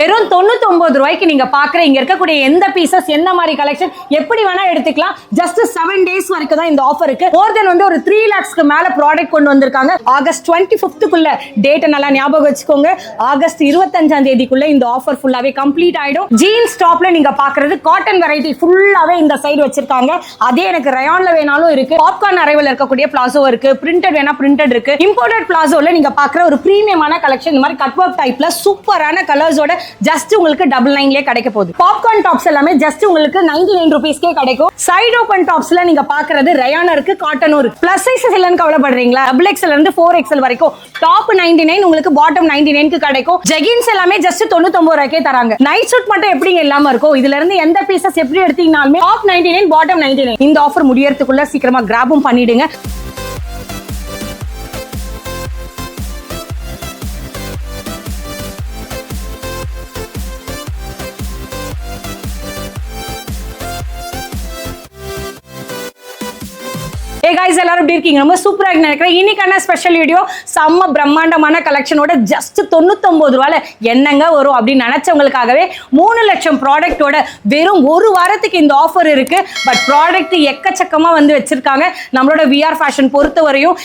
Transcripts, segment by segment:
வெறும் 99 ரூபாய்க்கு நீங்க பாக்குற இங்க இருக்கக்கூடிய எந்த பீசஸ் எந்த மாதிரி கலெக்ஷன் எப்படி வேணா எடுத்துக்கலாம். ஜஸ்ட் 7 days வரைக்கும் தான் இந்த ஆஃபர் இருக்கு. மோர் தென் வந்து ஒரு 3 lakhsக்கு மேல ப்ராடக்ட் கொண்டு வந்திருக்காங்க. ஆகஸ்ட் 25th டேட் நல்லா ஞாபகம் வச்சுக்கோங்க. ஆகஸ்ட் 25ஆம் தேதிக்குள்ள இந்த ஆஃபர் ஃபுல்லாவே கம்ப்ளீட் ஆயிடும். ஜீன்ஸ் டாப்ல நீங்க பாக்குறது காட்டன் வெரைட்டி ஃபுல்லாவே இந்த சைடு வச்சிருக்காங்க. அதே எனக்கு ரயான்ல வேணாலும் இருக்கு. பாப்கார்ன் அரைவல் இருக்கக்கூடிய பிளாசோ இருக்கு. பிரிண்டட் வேணா பிரிண்டட் இருக்கு. இம்போர்ட்டட் பிளாசோல நீங்க பாக்குற ஒரு பிரீமியமான கலெக்ஷன் இந்த மாதிரி கட் ஒர்க் டைப்ல சூப்பரான கலர்ஸோட ஜஸ்ட் உங்களுக்கு 99 கிடைக்க போகுது. பாப்கார்ன் டாப்ஸ் எல்லாமே ஜஸ்ட் உங்களுக்கு 99 ரூபீஸ்க்கே கிடைக்கும். சைடு ஓபன் டாப்ஸ்ல நீங்க பாக்குறது ரயான் இருக்கு, காட்டனும் இருக்கு. பிளஸ் சைஸஸ் இல்லன்னு கவலைப்படுறீங்களா? XXL இருந்து 4XL வரைக்கும் டாப் 99 உங்களுக்கு பாட்டம் 99க்கு கிடைக்கும். ஜெகின்ஸ் எல்லாமே ஜஸ்ட் 99 ரூபாய்க்கே தராங்க. நைட் சூட் மட்டும் எப்படிங்க இல்லாம இருக்கும்? இதுல இருந்து எந்த பீசஸ் எப்படி எடுத்தீங்கனாலுமே டாப் 99 பாட்டம் 99. இந்த ஆஃபர் முடியறதுக்குள்ள சீக்கிரமா கிராபும் பண்ணிடுங்க. Hey guys, எல்லாரும் எப்படி இருக்கீங்க? ரொம்ப சூப்பரா இருக்கு நினைக்கிறேன். இன்னைக்கான ஸ்பெஷல் வீடியோ செம்ம பிரம்மாண்டமான கலெக்ஷனோட ஜஸ்ட் 99 ரூபாயில என்னங்க வரும் அப்படின்னு நினைச்சவங்களுக்காகவே 3 லட்சம் ப்ராடக்ட்டோட வெறும் ஒரு வாரத்துக்கு இந்த ஆஃபர் இருக்கு. பட் ப்ராடக்ட் எக்கச்சக்கமா வந்து வச்சிருக்காங்க. நம்மளோட VR ஃபேஷன் பொறுத்த வரையும்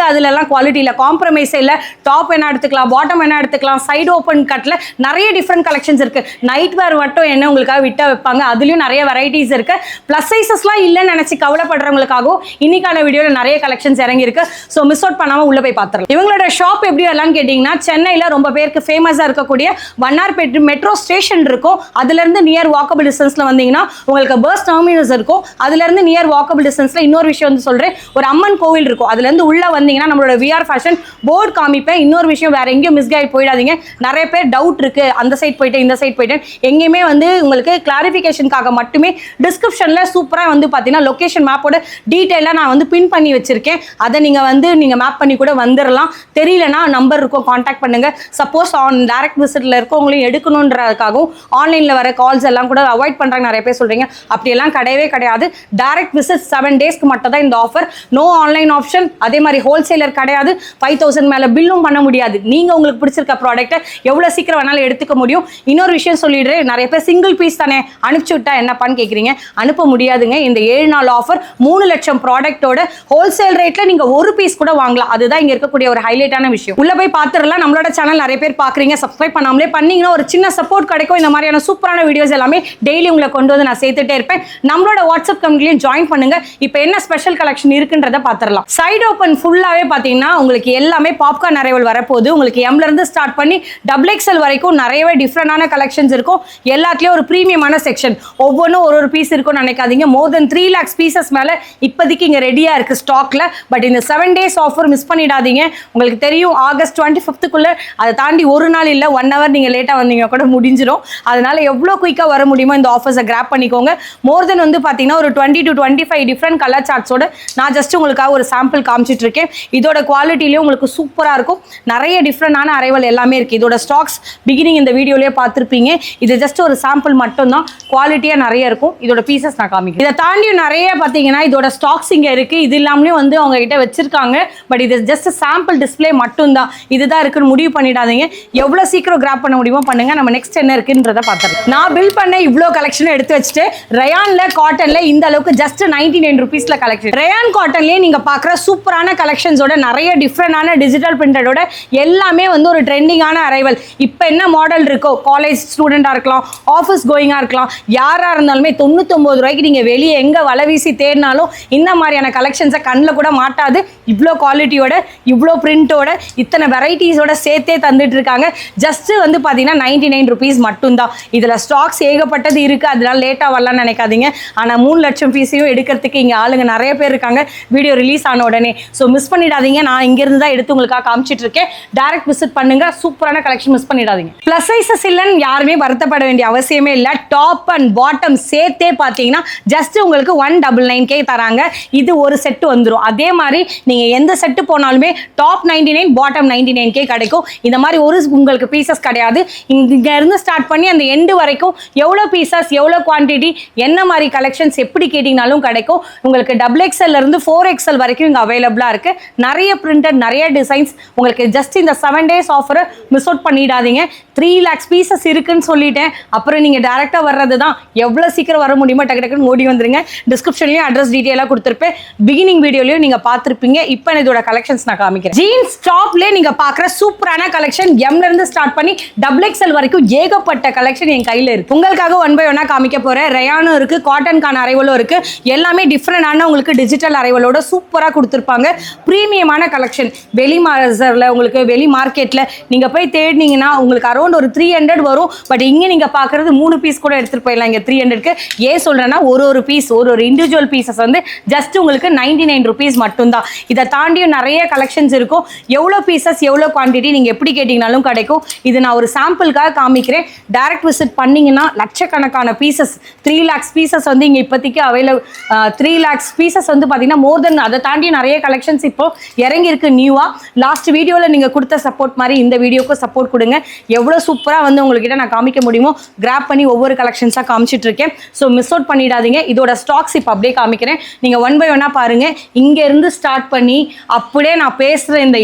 அதுல எல்லாம் குவாலிட்டியில காம்ப்ரமைஸ் இல்ல. டாப் என்ன எடுத்துக்கலாம், பாட்டம் என்ன எடுத்துக்கலாம், சைடு ஓப்பன் கட்ல நிறைய டிஃப்ரெண்ட் கலெக்ஷன்ஸ் இருக்கு. நைட் வேர் மட்டும் என்ன உங்களுக்காக விட்டா வைப்பாங்க. அதுலயும் நிறைய வெரைட்டிஸ் இருக்கு. பிளஸ் சைசஸ்லாம் இல்லைன்னு நினைச்சு கவலைப்படுறவங்களுக்காகவும் இன்னைக்கான வீடியோல நிறைய கலெக்ஷன்ஸ் இறங்கி இருக்கு. சோ மிஸ் அவுட் பண்ணாம உள்ள போய் பாத்துறலாம். இவங்களோட ஷாப் எப்படி வரலாம்னு கேட்டீங்கன்னா, சென்னையில ரொம்ப பேருக்கு ஃபேமஸா இருக்கக்கூடிய வண்ணார்பேட்டை மெட்ரோ ஸ்டேஷன் இருக்கும். அதுல இருந்து நியர் வாக்கபிள் டிஸ்டன்ஸ்ல வந்தீங்கன்னா உங்களுக்கு பஸ் டெர்மினஸ் இருக்கும். அதுல இருந்து நியர் வாக்கபிள் டிஸ்டன்ஸ்ல இன்னொரு விஷயம் வந்து சொல்றேன், ஒரு அம்மன் கோவில் இருக்கும். அதுல இருந்து உள்ள வந்தீங்கன்னா நம்மளோட VR ஃபேஷன் போர்டு காமிப்பேன். இன்னொரு விஷயம், வேற எங்கேயும் மிஸ் ஆகி போயிடாதீங்க. நிறைய பேர் டவுட் இருக்கு, அந்த சைட் போயிட்டு இந்த சைட் போயிட்டு எங்கேயுமே வந்து உங்களுக்கு கிளாரிஃபிகேஷனுக்காக மட்டுமே டிஸ்கிரிப்ஷன்ல சூப்பரா வந்து பாத்தீங்கன்னா லொகேஷன் மேப்போட டீடைலா நான் வந்து பின் பண்ணி வச்சிருக்கேன். அதை நீங்க மேப் பண்ணி கூட வந்துடலாம். தெரியலனா நம்பர் இருக்கும், கான்டாக்ட் பண்ணுங்க. சப்போஸ் டைரக்ட் விசிட்ல இருக்கவங்களையும் எடுக்கணுன்றதுக்காகவும் ஆன்லைன்ல வர கால்ஸ் எல்லாம் கூட அவாய்ட் பண்றாங்க நிறைய பேர் சொல்றீங்க. அப்படியெல்லாம் கிடையவே கிடையாது. டைரக்ட் விசிட் 7 டேஸ்க்கு மட்டும் தான் இந்த ஆஃபர். No online option. அதே மாதிரி ஹோல்சேலர் கிடையாது. 5000 மேல பில்லும் பண்ண முடியாது. நீங்க உங்களுக்கு பிடிச்சிருக்க ப்ராடக்ட்டை எவ்வளவு சீக்கிரம் வேணாலும் எடுத்துக்க முடியும். இன்னொரு விஷயம் சொல்லிடுறேன், நிறைய பேர் சிங்கிள் பீஸ் தானே அனுப்பிச்சு விட்டா என்னப்பான்னு கேட்குறீங்க. அனுப்ப முடியாதுங்க. இந்த 7 நாள் ஆஃபர் 3 லட்சம் ப்ராடக்ட்டோட ஹோல்சேல் ரேட்ல நீங்க ஒரு பீஸ் கூட வாங்கலாம். அதுதான் இங்க இருக்கக்கூடிய ஒரு ஹைலைட்டான விஷயம். உள்ள போய் பாத்துறலாம். நம்மளோட சேனல் நிறைய பேர் பாக்குறீங்க, சப்ஸ்கிரைப் பண்ணாமலே பண்ணீங்கன்னா ஒரு சின்ன சப்போர்ட் கிடைக்கும். இந்த மாதிரியான சூப்பரான வீடியோஸ் எல்லாமே டெய்லி உங்களை கொண்டு வந்து நான் சேர்த்துட்டே இருப்பேன். நம்மளோட வாட்ஸ்அப் கம்யூனிட்டிலையும் ஜாயின் பண்ணுங்க. இப்போ என்ன ஸ்பெஷல் கலெக்ஷன் இருக்குன்றத பாத்துறலாம். சைடு ஓப்பன் ஃபுல்லாவே பாத்தீங்கன்னா உங்களுக்கு எல்லாமே பாப்கார்ன் அரைவல் வரப்போகுது. உங்களுக்கு M ல இருந்து ஸ்டார்ட் பண்ணி XXL வரைக்கும் நிறையவே டிஃப்ரெண்டான கலெக்ஷன்ஸ் இருக்கும். எல்லாத்துலயும் ஒரு பிரீமியமான செக்ஷன். ஒவ்வொன்றும் ஒரு பீஸ் இருக்கும்னு நினைக்காதீங்க. மோர் தென் 3 lakhs பீசஸ் மேல இப்போதைக்கு இங்க ரெடியா இருக்கு ஸ்டாக்ல. பட் இந்த 7 days ஆஃபர் மிஸ் பண்ணிடாதீங்க. உங்களுக்கு தெரியும் ஆகஸ்ட் 25th அதை தாண்டி ஒரு நாள் இல்லை, 1 hour நீங்க லேட்டா வந்தீங்க கூட முடிஞ்சிடும். அதனால எவ்வளவு குயிக்கா வர முடியுமோ இந்த ஆஃபர்ஸை கிராப் பண்ணிக்கோங்க. மோர் தென் வந்து பாத்தீங்கன்னா ஒரு 20 to 25 டிஃப்ரெண்ட் கலர் சார்ட்ஸோட நான் ஜஸ்ட் உங்களுக்காக ஒரு சாம்பிள் காமிச்சிட்டு இருக்கேன். இதோட குவாலிட்டிலையும் உங்களுக்கு சூப்பரா இருக்கும். நிறைய டிஃப்ரெண்டான அரைவல் எல்லாமே இருக்கு. இதோட ஸ்டாக்ஸ் பிகினிங் இந்த வீடியோலயே பார்த்துருப்பீங்க. இது ஜஸ்ட் ஒரு சாம்பிள் மட்டும் தான். குவாலிட்டியா நிறைய இருக்கும். இதோட பீசஸ் நான் காமிக்கிறேன். இதை தாண்டி நிறைய பாத்தீங்கன்னா இதோட ஸ்டாக்ஸ் இங்க இருக்கு. இது இல்லாமலேயும் வந்து அவங்க கிட்ட வச்சிருக்காங்க. பட் இது ஜஸ்ட் சாம்பிள் டிஸ்பிளே மட்டும் தான். இதுதான் இருக்குன்னு முடிவு பண்ணிடாதீங்க. எவ்வளவு சீக்கிரம் கிராப் பண்ண முடியுமோ பண்ணுங்க. நம்ம நெக்ஸ்ட் என்ன இருக்குன்றத பார்த்துடலாம். நான் பில் பண்ண இவ்வளோ கலெக்ஷன் எடுத்து வச்சுட்டு ரயான்ல காட்டன்ல இந்த அளவுக்கு ஜஸ்ட் 99 ரூபீஸ்ல கலெக்ஷன். ரயான் காட்டன்லயே நீங்க பாக்குற சூப்பரான கலெக்ஷன்ஸோட நிறைய டிஃப்ரெண்டான டிஜிட்டல் பிரிண்டடோட எல்லாமே வந்து ஒரு ட்ரெண்டிங்கான அரைவல். இப்போ என்ன மாடல் இருக்கோ, காலேஜ் ஸ்டூடெண்டா இருக்கலாம், ஆஃபீஸ் கோயிங்கா இருக்கலாம், யாரா இருந்தாலுமே 99 ரூபாய்க்கு நீங்க வெளியே எங்க வலை வீசி தேடினாலும் இந்த மாதிரியான கலெக்ஷன்ஸை கண்ணில் கூட மாட்டாது. இவ்வளோ குவாலிட்டியோட, இவ்வளோ பிரிண்டோட, இத்தனை வெரைட்டிஸோட சேர்த்தே தந்துட்டு இருக்காங்க. ஜஸ்ட் வந்து பார்த்தீங்கன்னா 99 ரூபீஸ் மட்டும்தான். இதில் ஸ்டாக்ஸ் ஏகப்பட்டது இருக்குது. அதனால லேட்டாக வரலான்னு நினைக்காதீங்க. ஆனால் 3 லட்சம் பீஸையும் எடுக்கிறதுக்கு இங்கே ஆளுங்க நிறைய பேர் இருக்காங்க வீடியோ ரிலீஸ் ஆன உடனே. ஸோ மிஸ் பண்ணிடாதீங்க. நான் இங்கேருந்து தான் எடுத்து உங்களுக்காக காமிச்சிட்டு இருக்கேன். டைரக்ட் விசிட் பண்ணுங்க. சூப்பரான கலெக்ஷன் மிஸ் பண்ணிடாதீங்க. ப்ளஸ் சைஸஸ் இல்லைன்னு யாருமே வருத்தப்பட வேண்டிய அவசியமே இல்லை. டாப் அண்ட் பாட்டம் சேர்த்தே பார்த்தீங்கன்னா ஜஸ்ட் உங்களுக்கு 199K தராங்க. இது ஒரு ஒரு செட்டு வந்துடும். அதே மாதிரி நீங்கள் எந்த செட்டு போனாலுமே டாப் 99 பாட்டம் 99K கிடைக்கும். இந்த மாதிரி ஒரு உங்களுக்கு பீசஸ் கிடையாது. இங்கேருந்து ஸ்டார்ட் பண்ணி அந்த எண்டு வரைக்கும் எவ்வளோ பீசஸ் எவ்வளோ குவான்டிட்டி என்ன மாதிரி கலெக்ஷன்ஸ் எப்படி கேட்டிங்கனாலும் கிடைக்கும். உங்களுக்கு XXL-லேருந்து 4XL வரைக்கும் இங்கே அவைலபிளாக இருக்குது. நிறைய பிரிண்டட் நிறைய டிசைன்ஸ் உங்களுக்கு ஜஸ்ட் இந்த 7 days ஆஃபரை மிஸ் அவுட் பண்ணிடாதீங்க. 3 lakhs பீசஸ் இருக்குன்னு சொல்லிட்டேன். அப்புறம் நீங்கள் டேரெக்டாக வர்றது தான் எவ்வளோ சீக்கிரம் வர முடியுமோ டக்கு டக்குன்னு ஓடி வந்துருங்க. டிஸ்கிரிப்ஷன்லையும் அட்ரஸ் டீட்டெயிலாக கொடுத்துருப்பேன். பிகினிங் வீடியோலையும் நீங்கள் பார்த்துருப்பீங்க. இப்போ இதோட கலெக்ஷன்ஸ் நான் காமிக்கிறேன். ஜீன்ஸ் டாப்லேயே நீங்கள் பார்க்குற சூப்பரான கலெக்ஷன் M-லேருந்து ஸ்டார்ட் பண்ணி XXL வரைக்கும் ஏகப்பட்ட கலெக்ஷன் என் கையில் இருக்குது. உங்களுக்காக 1 by 1 காமிக்க போகிறேன். ரயானும் இருக்குது, காட்டன்கான அரைவலும் இருக்குது. எல்லாமே டிஃப்ரெண்டான உங்களுக்கு டிஜிட்டல் அரைவலோட சூப்பராக கொடுத்துருப்பாங்க. ப்ரீமியமான கலெக்ஷன். வெளி மார்க்கெட்டில் உங்களுக்கு வெளி மார்க்கெட்டில் நீங்கள் போய் தேடினீங்கன்னா உங்களுக்கு அரௌண்ட் ஒரு 300 வரும். பட் இங்கே நீங்கள் பார்க்குறது 3 பீஸ் கூட எடுத்துகிட்டு போயிடலாம். இங்கே 300க்கு ஏன் சொல்கிறேன்னா ஒரு பீஸ் ஒரு இண்டிவிஜுவல் பீசஸ் வந்து ஜஸ்ட் உங்களுக்கு 99 rupees மட்டும்தான். இதை தாண்டியும் நிறைய கலெக்ஷன்ஸ் இருக்கும். எவ்வளோ பீசஸ் எவ்வளோ குவான்டிட்டி நீங்கள் எப்படி கேட்டிங்கனாலும் கிடைக்கும். இது நான் ஒரு சாம்பிளுக்காக காமிக்கிறேன். டைரக்ட் விசிட் பண்ணிங்கன்னா லட்சக்கணக்கான பீசஸ் 3 lakhs பீசஸ் வந்து இங்கே இப்போதைக்கு அவைலபிள். 3 lakhs பீசஸ் வந்து பார்த்தீங்கன்னா மோர் தென் அதை தாண்டி நிறைய கலெக்ஷன்ஸ் இப்போ இறங்கியிருக்கு நியூவாக. லாஸ்ட் வீடியோவில் நீங்கள் கொடுத்த சப்போர்ட் மாதிரி இந்த வீடியோக்கு சப்போர்ட் கொடுங்க. எவ்வளோ சூப்பராக வந்து உங்கள்கிட்ட நான் காமிக்க முடியுமோ கிராப் பண்ணி ஒவ்வொரு கலெக்ஷன்ஸாக காமிச்சிட்டு இருக்கேன். ஸோ மிஸ் அவுட் பண்ணிடாதீங்க. இதோட ஸ்டாக்ஸ் இப்போ அப்படியே காமிக்கிறேன். நீங்கள் 1 by 1 பாருங்கள். இங்கேருந்து ஸ்டார்ட் பண்ணி அப்படியே நான் பேசுகிற இந்த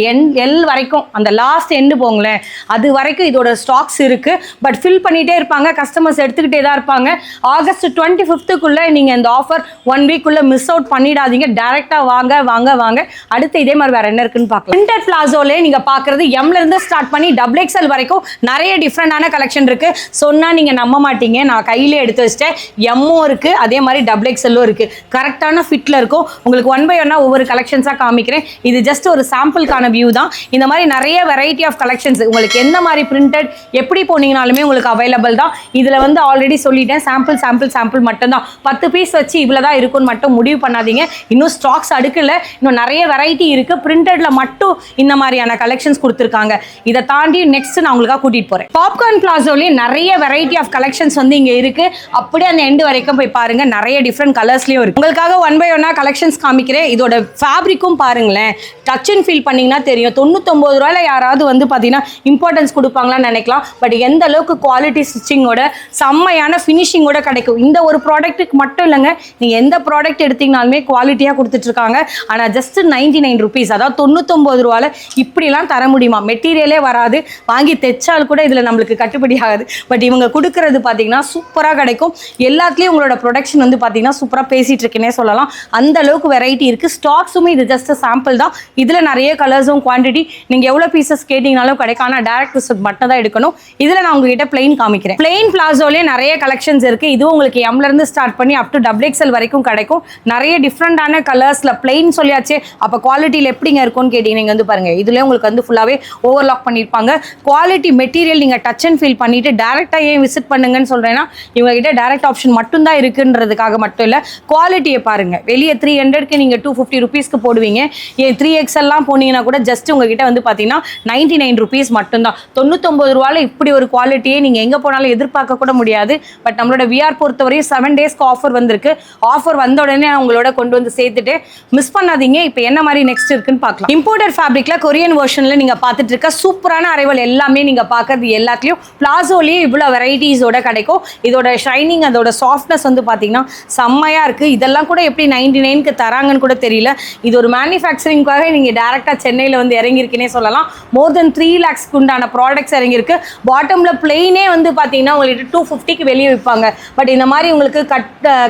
எல் வரைக்கும் அந்த லாஸ்ட் எண்டு போங்களேன் அது வரைக்கும் இதோட ஸ்டாக்ஸ் இருக்குது. பட் ஃபில் பண்ணிகிட்டே இருப்பாங்க. கஸ்டமர்ஸ் எடுத்துக்கிட்டே தான் இருப்பாங்க. ஆகஸ்ட் 25th நீங்கள் இந்த ஆஃபர் 1 week மிஸ் அவுட் பண்ணிடாதீங்க. டேரெக்டாக வாங்க வாங்க வாங்க. அடுத்து இதே மாதிரி வேறு என்ன இருக்குன்னு பார்க்கலாம். பிரிண்டட் பிளாசோலே நீங்கள் பார்க்குறது M-லேருந்து ஸ்டார்ட் பண்ணி XXL வரைக்கும் நிறைய டிஃப்ரெண்டான கலெக்ஷன் இருக்குது. சொன்னால் நீங்கள் நம்ப மாட்டீங்க. நான் கையிலே எடுத்து வச்சிட்டேன். M-ம் இருக்குது, அதே மாதிரி XXL-ம் இருக்குது. கரெக்டான ஃபிட்டில் இருக்கும். உங்களுக்கு 1 by 1 ஒவ்வொரு கலெக்ஷன்ஸாக காமிக்கிறேன். இது ஜஸ்ட் ஒரு சாம்பிளுக்கான வியூ தான். இந்த மாதிரி நிறைய வெரைட்டி ஆஃப் கலெக்ஷன்ஸ் உங்களுக்கு எந்த மாதிரி பிரிண்டட் எப்படி போனீங்கனாலுமே உங்களுக்கு அவைலபிள் தான். இதில் வந்து ஆல்ரெடி சொல்லிட்டேன் சாம்பிள் மட்டும்தான். 10 பீஸ் வச்சு இவ்வளோ தான் இருக்குன்னு மட்டும் முடிவு பண்ணாதீங்க. இன்னும் ஸ்டாக்ஸ் அடுக்கல. இன்னும் நிறைய வெரைட்டி இருக்குது. பிரிண்டடில் மட்டும் இந்த மாதிரியான கலெக்ஷன்ஸ் கொடுத்துருக்காங்க. இதை தாண்டி நெக்ஸ்ட் நான் உங்களுக்காக கூட்டிகிட்டு போகிறேன். பாப்கார்ன் பிளாசோலேயே நிறைய வெரைட்டி ஆஃப் கலெக்ஷன்ஸ் வந்து இங்கே இருக்குது. அப்படியே அந்த எண்டு வரைக்கும் போய் பாருங்கள். நிறைய டிஃப்ரெண்ட் கலர்ஸ்லையும் இருக்குது. உங்களுக்காக 1 by 1 கலெக்ஷன்ஸ் காமிக்கிறேன். இதோட ஃபேப்ரிக்கும் பாருங்களேன். டச் அண்ட் ஃபீல் பண்ணிங்கன்னா தெரியும். 99 ரூபாயில் யாராவது வந்து பார்த்தீங்கன்னா இம்பார்ட்டன்ஸ் கொடுப்பாங்களான்னு நினைக்கலாம். பட் எந்த அளவுக்கு குவாலிட்டி ஸ்டிச்சிங்கோட செம்மையான ஃபினிஷிங்கோட கிடைக்கும். இந்த ஒரு ப்ராடக்ட்டுக்கு மட்டும் இல்லைங்க, நீங்கள் எந்த ப்ராடக்ட் எடுத்தீங்கனாலுமே குவாலிட்டியாக கொடுத்துட்ருக்காங்க. ஆனால் ஜஸ்ட் 99 rupees, அதாவது 99 ரூபாயில் இப்படிலாம் தர முடியுமா? மெட்டீரியலே வராது. வாங்கி தைச்சால் கூட இதில் நம்மளுக்கு கட்டுப்படி ஆகாது. பட் இவங்க கொடுக்கறது பார்த்தீங்கன்னா சூப்பராக கிடைக்கும். எல்லாத்துலேயும் உங்களோட ப்ரொடக்ஷன் வந்து பார்த்தீங்கன்னா சூப்பராக பேசிகிட்டு இருக்கேனே சொல்லலாம். அந்த அளவுக்கு வெரைட்டி இருக்குது. ஸ்டாக்ஸுமே இது ஜஸ்ட் சாம்பிள் தான். இதில் நிறைய கலர்ஸும் குவான்டிட்டி நீங்கள் எவ்வளோ பீசஸ் கேட்டிங்கனாலும் கிடைக்கும். ஆனால் டேரக்ட் விசிட் மட்டும் தான் எடுக்கணும். இதில் நான் உங்ககிட்ட பிளெயின் காமிக்கிறேன். பிளெயின் பிளாசோலேயே நிறைய கலெக்ஷன்ஸ் இருக்குது. இதுவும் உங்களுக்கு M-லேருந்து ஸ்டார்ட் பண்ணி அப் டு XXL வரைக்கும் கிடைக்கும். நிறைய டிஃப்ரெண்டான கலர்ஸில் பிளெயின் சொல்லியாச்சு. அப்போ குவாலிட்டியில் எப்படிங்க இருக்கும்னு கேட்டிங்க. நீங்கள் வந்து பாருங்கள். இதில் உங்களுக்கு வந்து ஃபுல்லாகவே ஓவர்லாக் பண்ணியிருப்பாங்க. குவாலிட்டி மெட்டீரியல் நீங்கள் டச் அண்ட் ஃபீல் பண்ணிவிட்டு டேரெக்டாக ஏன் விசிட் பண்ணுங்கன்னு சொல்கிறேன்னா இவங்ககிட்ட டேரக்ட் ஆப்ஷன் மட்டும்தான் இருக்குன்றதுக்காக மட்டும் இல்லை. குவாலிட்டியை பாருங்கள். வெளியே 300க்கு நீங்கள் 250 rupeesக்கு போடுவீங்க. ஏன் 3XL-லாம் போனீங்கன்னா கூட ஜஸ்ட் உங்ககிட்ட வந்து பார்த்தீங்கன்னா 99 rupees மட்டும்தான். 99 ரூபாயில் இப்படி ஒரு குவாலிட்டியே நீங்கள் எங்கே போனாலும் எதிர்பார்க்க கூட முடியாது. பட் நம்மளோட VR பொறுத்தவரையும் 7 daysக்கு ஆஃபர் வந்திருக்கு. ஆஃபர் வந்த உடனே அவங்களோட கொண்டு வந்து சேர்த்துட்டு மிஸ் பண்ணாதீங்க. இப்போ என்ன மாதிரி நெக்ஸ்ட் இருக்குன்னு பார்க்கலாம். இம்போர்ட்டட் ஃபேப்ரிக்ல கொரியன் வெர்ஷனில் நீங்கள் பார்த்துட்டு இருக்க சூப்பரான அரைவல் எல்லாமே நீங்கள் பார்க்குறது எல்லாத்துலேயும் பிளாசோலேயே இவ்வளோ வெரைட்டிஸோட கிடைக்கும். இதோட ஷைனிங் அதோட சாஃப்ட்னஸ் வந்து பார்த்தீங்கன்னா செம்மையாக இருக்குது. இதெல்லாம் கூட எப்படி 99க்கு தராங்கன்னு கூட தெரியல. இது ஒரு மேனுஃபேக்சரிங்காக நீங்கள் டேரெக்டாக சென்னையில் வந்து இறங்கியிருக்குன்னே சொல்லலாம். மோர் தென் 3 lakhsக்கு உண்டான ப்ராடக்ட்ஸ் இறங்கியிருக்கு. பாட்டமில் பிளெயினே வந்து பார்த்தீங்கன்னா உங்களுக்கு 250க்கு வெளியே விற்பாங்க. பட் இந்த மாதிரி உங்களுக்கு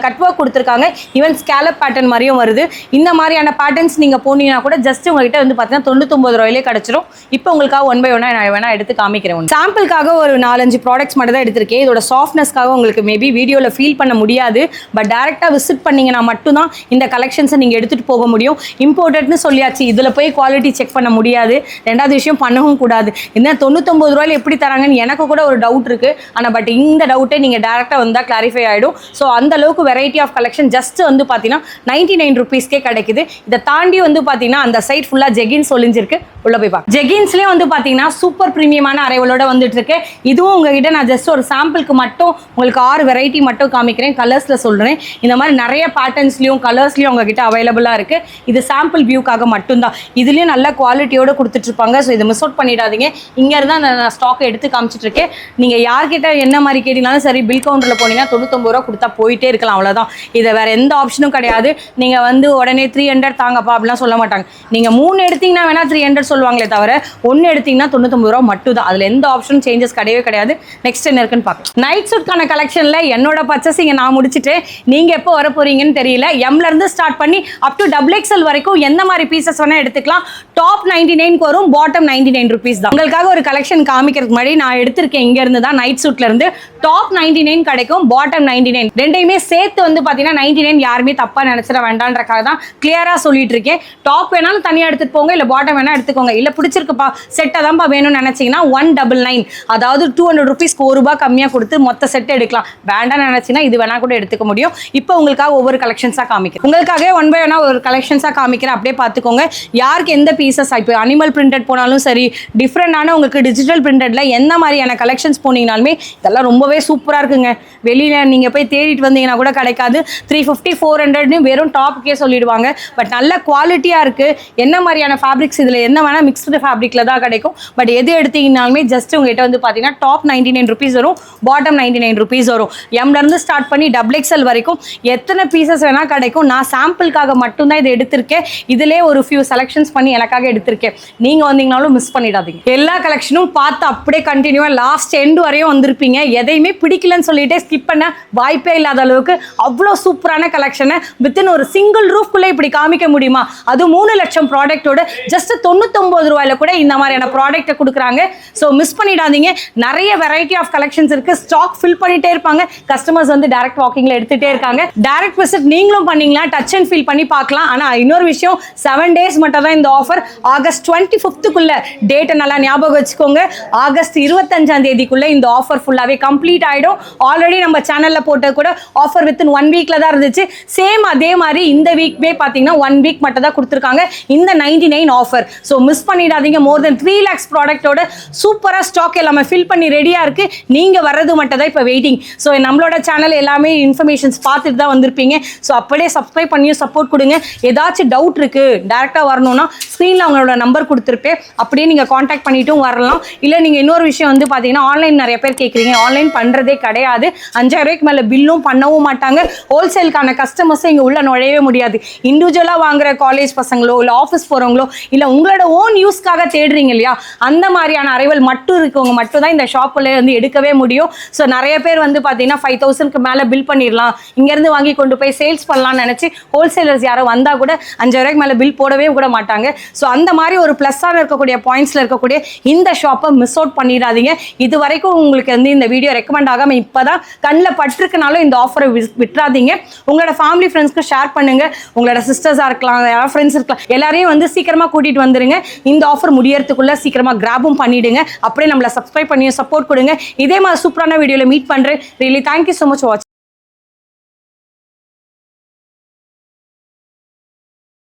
கட் ஒர்க் கொடுத்துருக்காங்க. ஈவன் ஸ்கேலப் பேட்டர்ன் மாதிரியும் வருது. இந்த மாதிரியான பேட்டர்ன்ஸ் நீங்கள் போனீங்கன்னா கூட ஜஸ்ட் உங்கள்கிட்ட வந்து பார்த்தீங்கன்னா 99 ரூபாயிலே கிடச்சிரும். இப்போ உங்களுக்காக 1 by 1 நான் வேணால் எடுத்து காமிக்கிறேன். சாம்பிளுக்காக ஒரு 4-5 ப்ராடக்ட்ஸ் மட்டும் தான் எடுத்திருக்கேன். இதோட சாஃப்ட்னஸ்க்காக உங்களுக்கு மேபி வீடியோவில் ஃபீல் பண்ண முடியாது. பட் டேரெக்டாக விசிட் பண்ணிங்கன்னா மட்டும்தான் இந்த கலெக்ஷன்ஸை நீங்கள் எடுத்துகிட்டு போக முடியும். இம்போர்ட்டட்னு சொல்லியாச்சு. இதில் போய் குவாலிட்டி செக் பண்ண முடியாது. ரெண்டாவது விஷயம் பண்ணவும் கூடாது. இந்த 99 ரூபாயில் எப்படி தராங்கன்னு எனக்கு கூட ஒரு டவுட் இருக்குது. ஆனால் பட் இந்த டவுட்டே நீங்கள் டேரெக்டாக வந்தால் கிளாரிஃபை ஆகிடும். ஸோ அந்த அளவுக்கு வெரைட்டி ஆஃப் கலெக்ஷன் ஜஸ்ட் வந்து பார்த்தீங்கன்னா 99 rupeesக்கே கிடைக்குது. இதை தாண்டி வந்து பார்த்தீங்கன்னா அந்த சைட் ஃபுல்லாக ஜெகின்ஸ் ஒளிஞ்சிருக்கு. உள்ள போய் பார்க்க ஜெகின்ஸ்லேயே வந்து பார்த்தீங்கன்னா சூப்பர் ப்ரீமியமான அரைவலோட வந்துட்டு இருக்கு. இதுவும் உங்ககிட்ட நான் ஜஸ்ட் ஒரு சாம்பிளுக்கு மட்டும் உங்களுக்கு 6 வெரைட்டி மட்டும் காமிக்கிறேன். கலர்ஸில் சொல்கிறேன். இந்த மாதிரி நிறைய பேட்டர்ன்ஸ்லையும் கலர்ஸ்லையும் உங்ககிட்ட நம்மகிட்ட அவைலபிளாக இருக்குது. இது சாம்பிள் வியூக்காக மட்டும்தான். இதுலேயும் நல்ல குவாலிட்டியோட கொடுத்துட்ருப்பாங்க. ஸோ இதை மிஸ் அவுட் பண்ணிடாதீங்க. இங்கேருந்து நான் ஸ்டாக்கை எடுத்து காமிச்சிட்ருக்கேன். நீங்கள் யார்கிட்ட என்ன மாதிரி கேட்டிங்கனாலும் சரி, பில் கவுண்டரில் போனீங்கன்னா 99 ரூபா கொடுத்தா போயிட்டே இருக்கலாம், அவ்வளோதான். இதை வேறு எந்த ஆப்ஷனும் கிடையாது. நீங்கள் வந்து உடனே 300 தாங்கப்பா அப்படிலாம் சொல்ல மாட்டாங்க. நீங்கள் 3 எடுத்தீங்கன்னா வேணால் 300 சொல்லுவாங்களே தவிர 1 எடுத்தீங்கன்னா 99 ரூபா மட்டும் தான். அதில் எந்த ஆப்ஷனும் சேஞ்சஸ் கிடையவே கிடையாது. நெக்ஸ்ட் என்ன இருக்குன்னு பார்க்கலாம். நைட் சூட்கான கலெக்ஷனில் என்னோட பர்ச்சேசிங்கை நான் முடிச்சுட்டு நீங்கள் எப்போ வர போகிறீங்கன்னு தெரியல. எம்லேருந்து ஸ்டார்ட் பண்ணி அப் டு XXL வரைக்கும் எந்த மாதிரி பீசஸ் வேணால் எடுத்துக்கலாம். டாப் 99க்கு வரும், பாட்டம் 99 ருபீஸ் தான். உங்களுக்காக ஒரு கலெக்ஷன் காமிக்கிறதுக்கு முன்னாடி நான் எடுத்திருக்கேன். இங்கேருந்து தான் நைட் சூட்லேருந்து டாப் 99 கிடைக்கும், பாட்டம் 99 ரெண்டையுமே சேர்த்து வந்து பார்த்தீங்கன்னா 99 யாருமே தப்பாக நினச்சிட வேண்டான்றக்காக தான் கிளியராக சொல்லிட்டு இருக்கேன். டாப் வேணாலும் தனியாக எடுத்துட்டு போங்க, இல்லை பாட்டம் வேணால் எடுத்துக்கோங்க. இல்லை பிடிச்சிருக்குப்பா செட்டாக தான்ப்பா வேணும்னு நினச்சிங்கன்னா 199, அதாவது 200 ருபீஸ்க்கு ₹1 கம்மியாக கொடுத்து மொத்த செட் எடுக்கலாம். வேண்டாம்னு நினச்சிங்கன்னா இது வேணா கூட எடுத்துக்க முடியும். இப்போ உங்களுக்காக ஒவ்வொரு கலெக்ஷன்ஸாக காமிக்கிறேன். உங்களுக்காக ஒன் பை ஒன்னா ஒரு கலெக்ஷன்ஸாக காமிக்கிறேன். அப்படியே பார்த்துக்கோங்க. யாருக்கு எந்த பீசஸ், இப்போ அனிமல் பிரிண்டட் போனாலும் சரி, டிஃப்ரெண்டான உங்களுக்கு டிஜிட்டல் பிரிண்டட்ல எந்த மாதிரியான கலெக்ஷன்ஸ் போனீங்கனாலுமே இதெல்லாம் ரொம்பவே சூப்பராக இருக்குங்க. வெளியில் நீங்கள் போய் தேடிட்டு வந்தீங்கன்னா கூட கிடைக்காது. 350 400 வெறும் டாப்புக்கே சொல்லிடுவாங்க. பட் நல்ல குவாலிட்டியாக இருக்குது. என்ன மாதிரியான ஃபேப்ரிக்ஸ், இதில் என்ன வேணால் மிக்ஸ்டு ஃபேப்ரிக்கில் தான் கிடைக்கும். பட் எது எடுத்தீங்கனாலுமே ஜஸ்ட் உங்கள்கிட்ட வந்து பார்த்தீங்கன்னா டாப் 99 ருபீஸ் வரும், பாட்டம் 99 ருபீஸ் வரும். எம்லேருந்து ஸ்டார்ட் பண்ணி XXL வரைக்கும் எத்தனை பீசஸ் வேணால் கிடைக்கும். நான் சாம்பிளுக்காக மட்டும்தான் இதை எடுத்திருக்கேன். இதிலே ஒரு ஃபியூ செலெக்ஷன்ஸ் பண்ணி எனக்காக எடுத்திருக்கேன். நீங்கள் வந்தீங்கனாலும் மிஸ் பண்ணிடாதீங்க. எல்லா கலெக்ஷனும் பார்த்து அப்படியே கண்டினியூவாக லாஸ்ட் எண்ட் வரையும் வந்திருப்பீங்க. எதையுமே பிடிக்கலன்னு சொல்லிட்டு ஸ்கிப் பண்ண வாய்ப்பே இல்லாத அளவுக்கு அவ்வளோ சூப்பரான கலெக்ஷனை வித்தின் ஒரு சிங்கிள் ரூஃப்குள்ளே இப்படி காமிக்க முடியுமா? அது 3 லட்சம் ப்ராடக்டோட ஜஸ்ட் 99 ரூபாயில கூட இந்த மாதிரியான ப்ராடக்ட்டை கொடுக்குறாங்க. ஸோ மிஸ் பண்ணிடாதீங்க. நிறைய வெரைட்டி ஆஃப் கலெக்ஷன்ஸ் இருக்கு. ஸ்டாக் ஃபில் பண்ணிட்டே இருப்பாங்க. கஸ்டமர்ஸ் வந்து டைரக்ட் வாக்கிங்ல எடுத்துட்டே இருக்காங்க. டைரக்ட் விசிட் நீங்களும் பண்ணீங்களா, டச் அண்ட் ஃபீல் பண்ணி பார்க்கலாம். ஆனால் இன்னொரு விஷயம், 7 டேஸ் மட்டும் தான் இந்த ஆஃபர். ஆகஸ்ட் 25க்குள்ள டேட்டை நல்லா ஞாபகம் வச்சுக்கோங்க. ஆகஸ்ட் 25ஆம் தேதிக்குள்ள இந்த ஆஃபர் ஃபுல்லாகவே கம்ப்ளீட் ஆகிடும். ஆல்ரெடி நம்ம சேனலில் போட்டது கூட ஆஃபர் வித்தின் 1 வீக்ல தான் இருந்துச்சு. சேம் அதே மாதிரி இந்த வீக்வே பார்த்தீங்கன்னா 1 வீக் மட்டும் தான் கொடுத்துருக்காங்க இந்த 99 ஆஃபர். ஸோ மிஸ் பண்ணிடாதீங்க. மோர் தென் 3 lakhs ப்ராடக்டோட சூப்பராக ஸ்டாக் எல்லாமே ஃபில் பண்ணி ரெடியாக இருக்கு. நீங்கள் வர்றது மட்டும் தான் இப்போ வெயிட்டிங். ஸோ நம்மளோட சேனல் எல்லாமே இன்ஃபர்மேஷன்ஸ் பார்த்துட்டு தான் வந்திருப்பீங்க. ஸோ அப்படியே சப்ஸ்கிரைப் பண்ணியும் சப்போர்ட் கொடுங்க. ஏதாச்சும் டவுட் இருக்கு, டேரெக்டாக வரணும்னா ஸ்க்ரீனில் அவங்களோட நம்பர் கொடுத்துருப்பேன். அப்படியே நீங்கள் காண்டாக்ட் பண்ணிட்டும் வரலாம். இல்லை நீங்கள் இன்னொரு விஷயம் வந்து பார்த்தீங்கன்னா ஆன்லைன் நிறைய பேர் கேட்குறீங்க. ஆன்லைன் பண்ணுறதே கிடையாது. 5000 ரூபாய்க்கு மேலே பில்லும் பண்ணவும் மாட்டாங்க. ஹோல்சேலுக்கான கஸ்டமர்ஸை இங்கே உள்ள நுழையவே முடியாது. இண்டிவிஜுவலாக வாங்குற காலேஜ் பசங்களோ இல்லை ஆஃபீஸ் போகிறவங்களோ இல்லை உங்களோட ஓன் யூஸ்க்காக தேடுறீங்க இல்லையா, அந்த மாதிரியான அரைவல் மட்டும் இருக்கவங்க மட்டும் தான் இந்த ஷாப்பில் வந்து எடுக்கவே முடியும். ஸோ நிறைய பேர் வந்து பார்த்தீங்கன்னா 5000க்கு மேலே பில் பண்ணிடலாம், இங்கேருந்து வாங்கி கொண்டு போய் சேல்ஸ் பண்ணலாம்னு நினச்சி ஹோல்சேலர்ஸ் யாரும் வந்தால் கூட 5000 ரூபாய்க்கு மேலே பில் போடவே கூட மாட்டாங்க. ஸோ அந்த மாதிரி ஒரு ப்ளஸ்ஸாக இருக்கக்கூடிய பாயிண்ட்ஸில் இருக்கக்கூடிய இந்த ஷாப்பை மிஸ் அவுட் பண்ணிடாதீங்க. இது வரைக்கும் உங்களுக்கு வந்து இந்த வீடியோ ரெக்கமெண்ட் ஆகாமல் இப்போ தான் கண்ணில் பட்டிருக்கனாலும் இந்த ஆஃபரை விட்டுறாதீங்க. உங்களோட ஃபேமிலி ஃப்ரெண்ட்ஸ்க்கு ஷேர் பண்ணுங்க. உங்களோட சிஸ்டர்ஸாக இருக்கலாம், யாராவது ஃப்ரெண்ட்ஸ் இருக்கலாம், எல்லாரையும் வந்து சீக்கிரமாக கூட்டிகிட்டு வந்துருங்க. இந்த ஆஃபர் முடியறதுக்குள்ள சீக்கிரமாக கிராபும் பண்ணிடுங்க. அப்படியே நம்மளை சப்ஸ்கிரைப் பண்ணி சப்போர்ட் கொடுங்க. இதே மாதிரி சூப்பரான வீடியோவில் மீட் பண்ணுறேன். Really thank you so much watch.